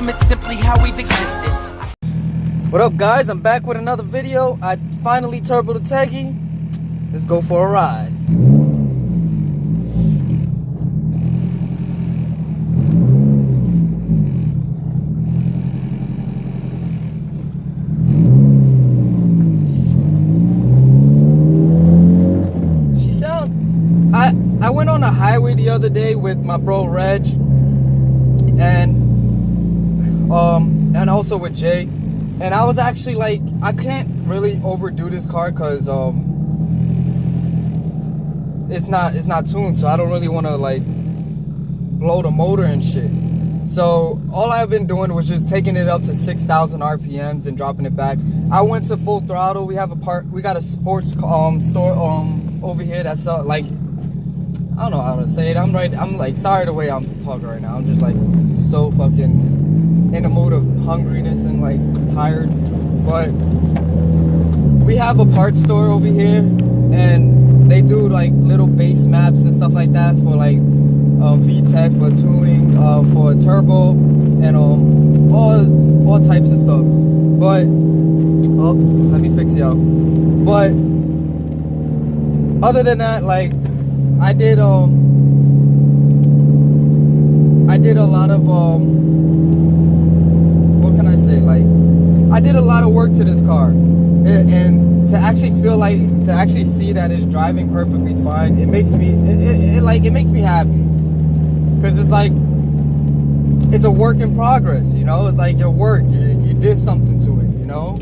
system, it's simply how we've existed. What up, guys? I'm back with another video. I finally turboed the Teggie. Let's go for a ride. I went on the highway the other day with my bro Reg and also with Jay, and I was actually like, I can't really overdo this car because it's not tuned, so I don't really want to like blow the motor and shit. So all I've been doing was just taking it up to 6,000 RPMs and dropping it back. I went to full throttle. We got a sports store over here that's like, I don't know how to say it. I'm like, sorry the way I'm talking right now. I'm just like so fucking in the mood of hungriness and like tired. But we have a parts store over here, and they do like little base maps and stuff like that for like VTEC, for tuning, for turbo, and all types of stuff. But let me fix y'all. But other than that, like, I did a lot of what can I say, like, I did a lot of work to this car, and to actually feel like, to actually see that it's driving perfectly fine, it makes me it makes me happy, because it's like, it's a work in progress, you know. It's like your work, you did something to it, you know,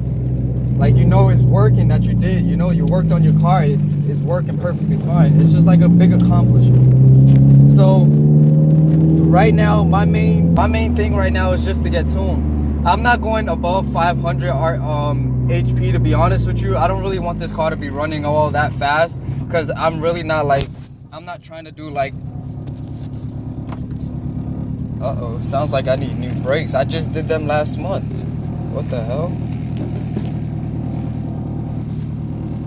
like, you know, it's working, that you did, you know, you worked on your car, it's working perfectly fine. It's just like a big accomplishment. So right now, my main thing right now is just to get tuned. I'm not going above 500 HP, to be honest with you. I don't really want this car to be running all that fast, because I'm really not like, I'm not trying to do like, sounds like I need new brakes. I just did them last month. What the hell?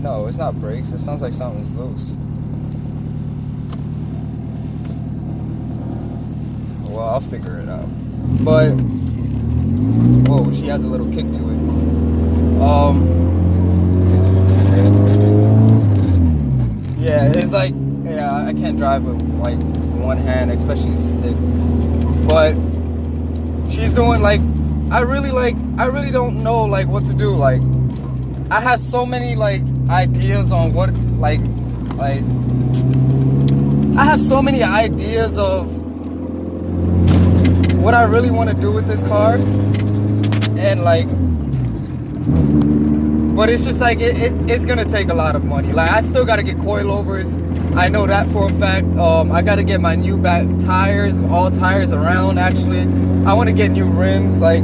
No, it's not brakes. It sounds like something's loose. Well, I'll figure it out. But whoa, she has a little kick to it. Yeah, it's like, yeah, I can't drive with like one hand, especially a stick. But she's doing like, I really don't know like what to do. Like, I have so many like ideas on what, like I have so many ideas of what I really want to do with this car, and like, but it's just like, it's gonna take a lot of money. Like, I still gotta get coilovers, I know that for a fact. I gotta get my new back tires, all tires around. Actually, I want to get new rims. Like,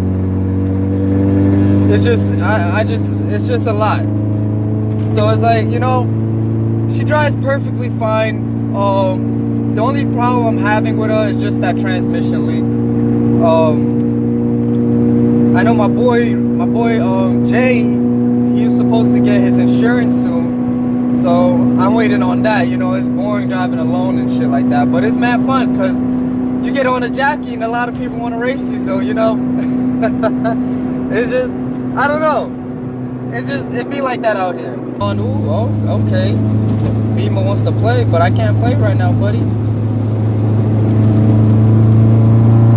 it's just, it's just a lot. So it's like, you know, she drives perfectly fine. The only problem I'm having with her is just that transmission leak. I know my boy Jay, he's supposed to get his insurance soon, so I'm waiting on that. You know, it's boring driving alone and shit like that, but it's mad fun, because you get on a Jackie and a lot of people want to race you, so, you know. It's just, I don't know, it be like that out here. Ooh, oh, okay, Beamer wants to play, but I can't play right now, buddy.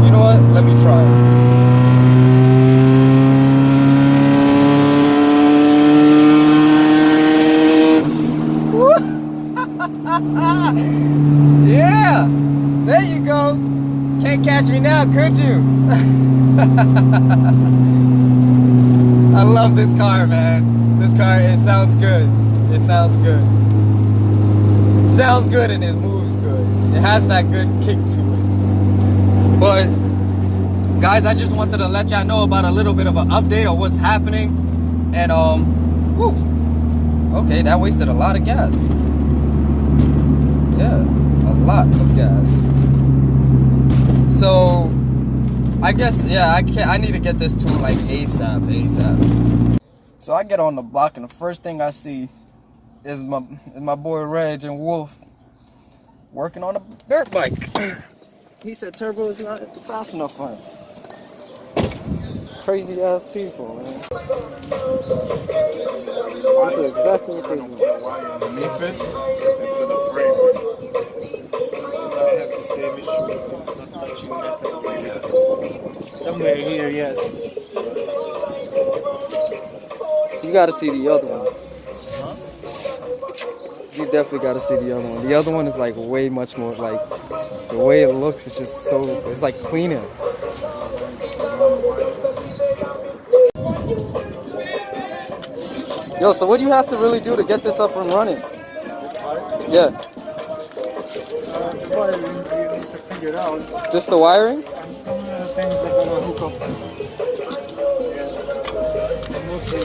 You know what, let me try it. Yeah, there you go. Can't catch me now, could you? I love this car, man. This car, it sounds good. It sounds good. It sounds good, and it moves good. It has that good kick to it. But guys, I just wanted to let y'all know about a little bit of an update on what's happening. And whew, okay, that wasted a lot of gas. Yeah, a lot of gas. So I guess, yeah, I need to get this tuned like ASAP. So I get on the block, and the first thing I see is my boy Reg and Wolf working on a dirt bike. He said turbo is not fast enough for him. These crazy ass people, man. This is exactly what they do. Underneath it, into the frame. I have to say, make sure it's not touching metal like that. Somewhere here, yes. You gotta see the other one. Huh? You definitely gotta see the other one. The other one is like way much more like the way it looks. It's just so. It's like cleaner. Yo, so what do you have to really do to get this up and running? Yeah. The wiring, you need to figure out. Just the wiring? And some things are gonna hook up. Yeah. Mostly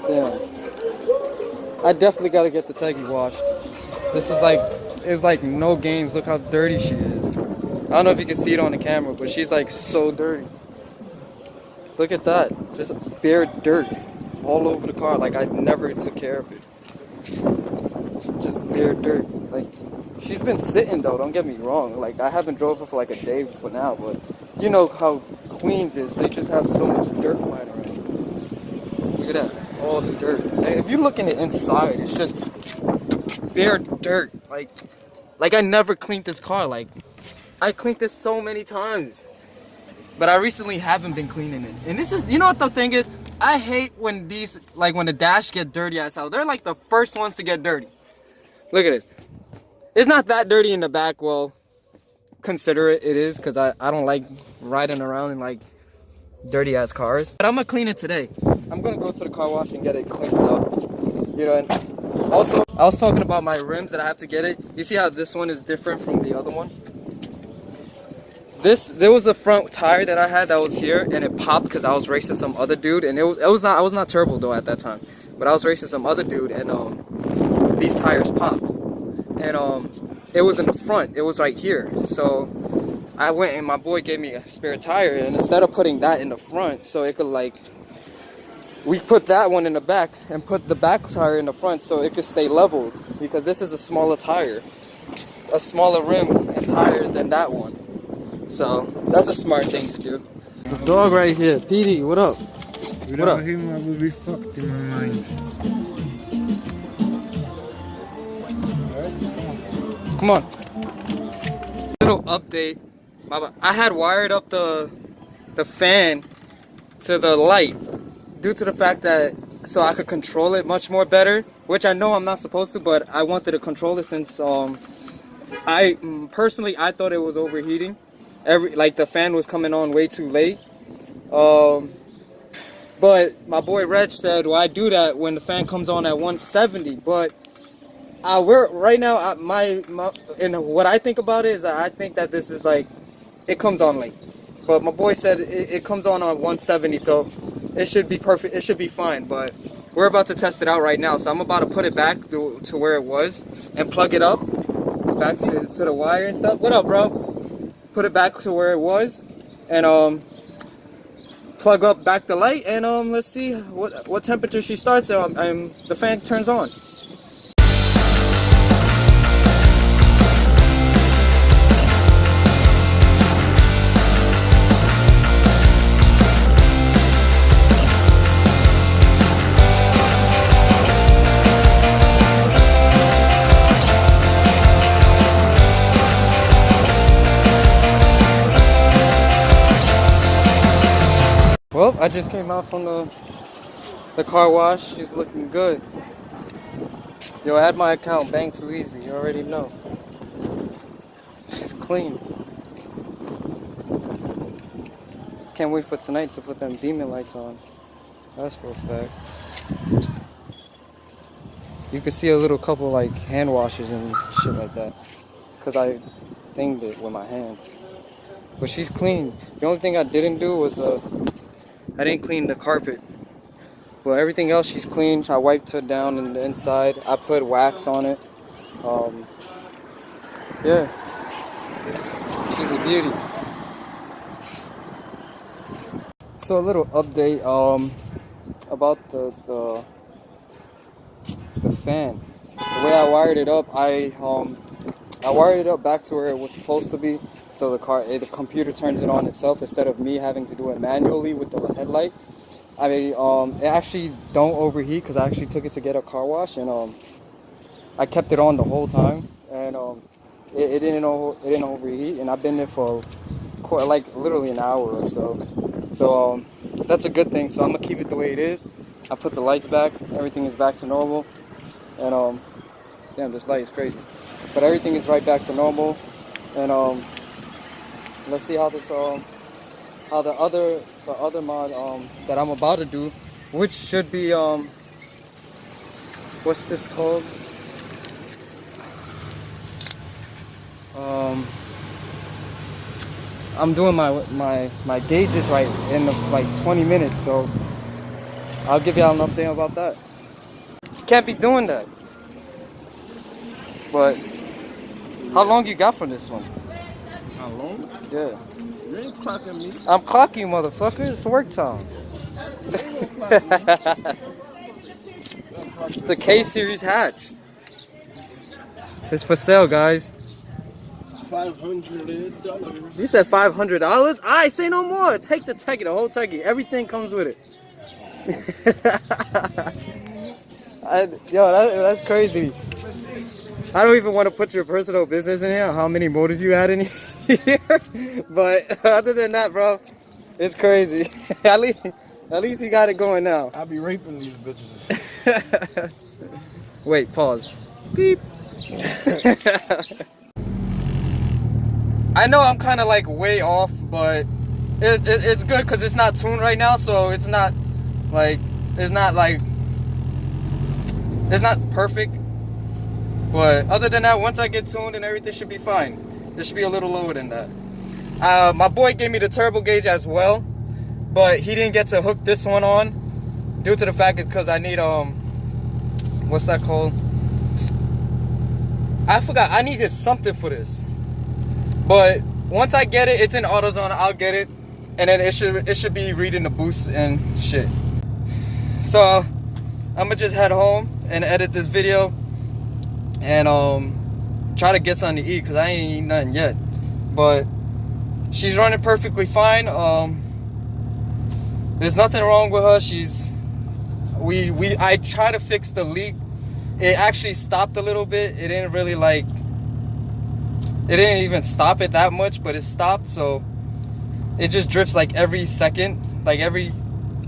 Damn. I definitely gotta get the Teggie washed. This is like, it's like no games. Look how dirty she is. I don't know if you can see it on the camera, but she's like so dirty. Look at that. Just bare dirt all over the car. Like I never took care of it. Just bare dirt. Like she's been sitting though, don't get me wrong. Like I haven't drove her for like a day for now, but you know how Queens is. They just have so much dirt flying around. Look at that. All the dirt. Like, if you look in the inside, it's just bare dirt. Like I never cleaned this car. Like I cleaned this so many times, but I recently haven't been cleaning it. And this is, you know what the thing is? I hate when these, like when the dash get dirty as hell. They're like the first ones to get dirty. Look at this. It's not that dirty in the back. Well, consider it is, because I don't like riding around in like dirty ass cars. But I'm gonna clean it today. I'm gonna go to the car wash and get it cleaned up. You know, and also I was talking about my rims that I have to get it. You see how this one is different from the other one? There was a front tire that I had that was here, and it popped because I was racing some other dude, and I was not turbo though at that time, but I was racing some other dude, and these tires popped, and it was in the front. It was right here, so I went and my boy gave me a spare tire, and instead of putting that in the front, so it could like, we put that one in the back and put the back tire in the front so it could stay leveled, because this is a smaller tire, a smaller rim and tire than that one. So that's a smart thing to do. The dog right here, PD, what up? Without him, I would be fucked in my mind. Come on. Little update. I had wired up the fan to the light due to the fact that so I could control it much more better, which I know I'm not supposed to, but I wanted to control it since I personally thought it was overheating. Like the fan was coming on way too late, but my boy Reg said, well, I do that when the fan comes on at 170, but we're right now and what I think about it is that I think that this is like, it comes on late, but my boy said it comes on 170, so it should be perfect, it should be fine. But we're about to test it out right now, so I'm about to put it back to where it was and plug it up back to the wire and stuff. What up, bro? Put it back to where it was, and plug up back the light, and let's see what temperature she starts at, and the fan turns on. Well, I just came out from the car wash. She's looking good. Yo, I had my account Bang Too Easy. You already know. She's clean. Can't wait for tonight to put them demon lights on. That's for a fact. You can see a little couple like hand washes and shit like that, because I dinged it with my hands. But she's clean. The only thing I didn't do was I didn't clean the carpet, but everything else she's clean. I wiped her down in the inside. I put wax on it. Yeah, she's a beauty. So a little update about the fan. The way I wired it up, I I wired it up back to where it was supposed to be, so the computer turns it on itself instead of me having to do it manually with the headlight. I mean, it actually don't overheat because I actually took it to get a car wash, and I kept it on the whole time, and it didn't overheat, and I've been there for like literally an hour or so. So that's a good thing. So I'm gonna keep it the way it is. I put the lights back, everything is back to normal, and damn, this light is crazy. But everything is right back to normal, and let's see how this how the other mod that I'm about to do, which should be what's this called? I'm doing my gauges right in like 20 minutes, so I'll give y'all an update about that. You can't be doing that. But how long you got from this one? How long? Yeah. You ain't clocking me. I'm clocking, motherfucker. It's work time. It's a K-Series hatch. It's for sale, guys. $500. You said $500? I say no more. Take the Teggie, the whole Teggie. Everything comes with it. Yo, that's crazy. I don't even want to put your personal business in here, how many motors you had in here. But other than that, bro, it's crazy. At least you got it going now. I'll be raping these bitches. Wait, pause. Beep. I know I'm kind of like way off, but it's good because it's not tuned right now, so it's not perfect. But other than that, once I get tuned and everything should be fine. It should be a little lower than that. My boy gave me the turbo gauge as well, but he didn't get to hook this one on due to the fact that because I need what's that called? I forgot. I needed something for this. But once I get it, it's in AutoZone. I'll get it, and then it should be reading the boost and shit. So I'm gonna just head home and edit this video and try to get something to eat because I ain't eating nothing yet. But she's running perfectly fine. There's nothing wrong with her. I tried to fix the leak. It actually stopped a little bit. It didn't really it didn't even stop it that much, but it stopped. So it just drifts like every second, like every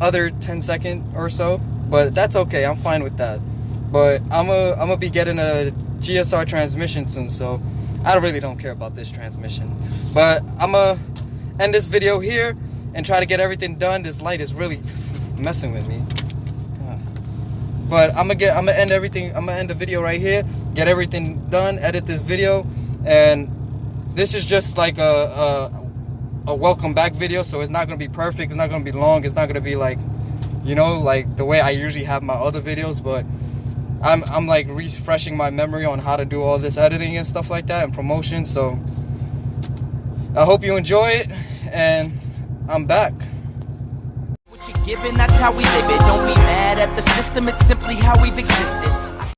other 10 seconds or so. But that's okay. I'm fine with that. But I'm gonna be getting a GSR transmission soon, so I really don't care about this transmission. But I'm gonna end this video here and try to get everything done. This light is really messing with me. But I'm gonna end everything. I'm gonna end the video right here. Get everything done. Edit this video, and this is just like a welcome back video. So it's not gonna be perfect. It's not gonna be long. It's not gonna be like, you know, like the way I usually have my other videos. But I'm like refreshing my memory on how to do all this editing and stuff like that and promotion. So I hope you enjoy it, and I'm back. What you're given, that's how we live it. Don't be mad at the system, it's simply how we've existed.